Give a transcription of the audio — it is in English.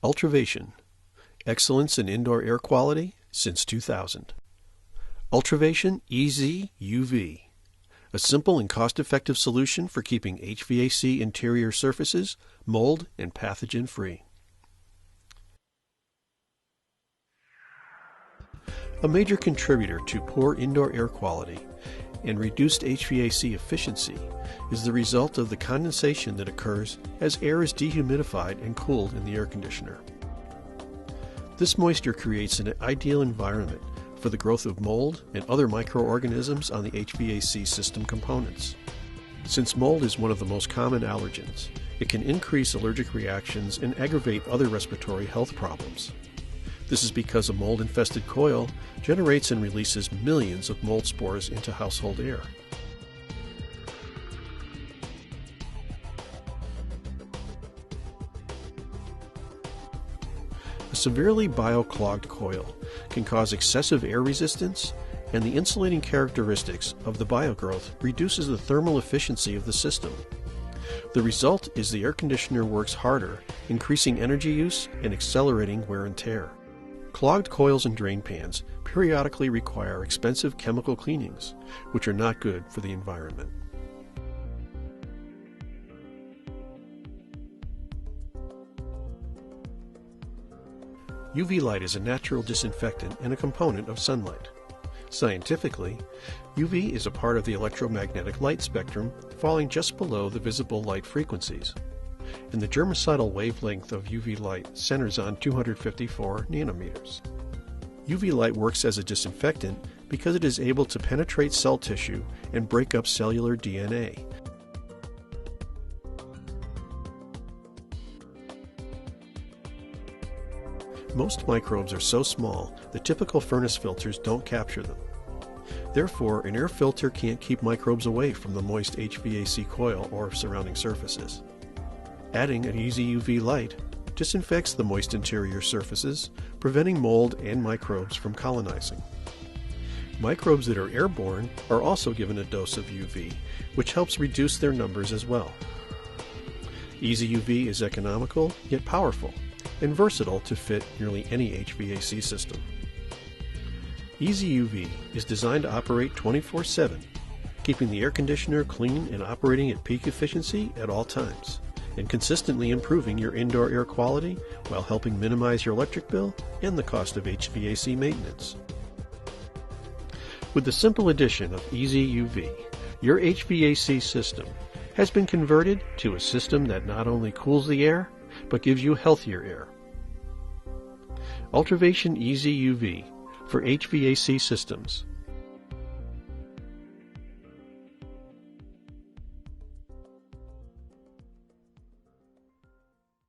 Ultravation, excellence in indoor air quality since 2000. Ultravation EZUV, a simple and cost-effective solution for keeping HVAC interior surfaces mold and pathogen free. A major contributor to poor indoor air quality and reduced HVAC efficiency is the result of the condensation that occurs as air is dehumidified and cooled in the air conditioner. This moisture creates an ideal environment for the growth of mold and other microorganisms on the HVAC system components. Since mold is one of the most common allergens, it can increase allergic reactions and aggravate other respiratory health problems. This is because a mold-infested coil generates and releases millions of mold spores into household air. A severely bioclogged coil can cause excessive air resistance, and the insulating characteristics of the biogrowth reduces the thermal efficiency of the system. The result is the air conditioner works harder, increasing energy use and accelerating wear and tear. Clogged coils and drain pans periodically require expensive chemical cleanings, which are not good for the environment. UV light is a natural disinfectant and a component of sunlight. Scientifically, UV is a part of the electromagnetic light spectrum falling just below the visible light frequencies, and the germicidal wavelength of UV light centers on 254 nanometers. UV light works as a disinfectant because it is able to penetrate cell tissue and break up cellular DNA. Most microbes are so small that typical furnace filters don't capture them. Therefore, an air filter can't keep microbes away from the moist HVAC coil or surrounding surfaces. Adding an EZUV light disinfects the moist interior surfaces, preventing mold and microbes from colonizing. Microbes that are airborne are also given a dose of UV, which helps reduce their numbers as well. EZUV is economical yet powerful and versatile to fit nearly any HVAC system. EZUV is designed to operate 24/7, keeping the air conditioner clean and operating at peak efficiency at all times, and consistently improving your indoor air quality while helping minimize your electric bill and the cost of HVAC maintenance. With the simple addition of EZUV, your HVAC system has been converted to a system that not only cools the air, but gives you healthier air. Ultravation EZUV for HVAC systems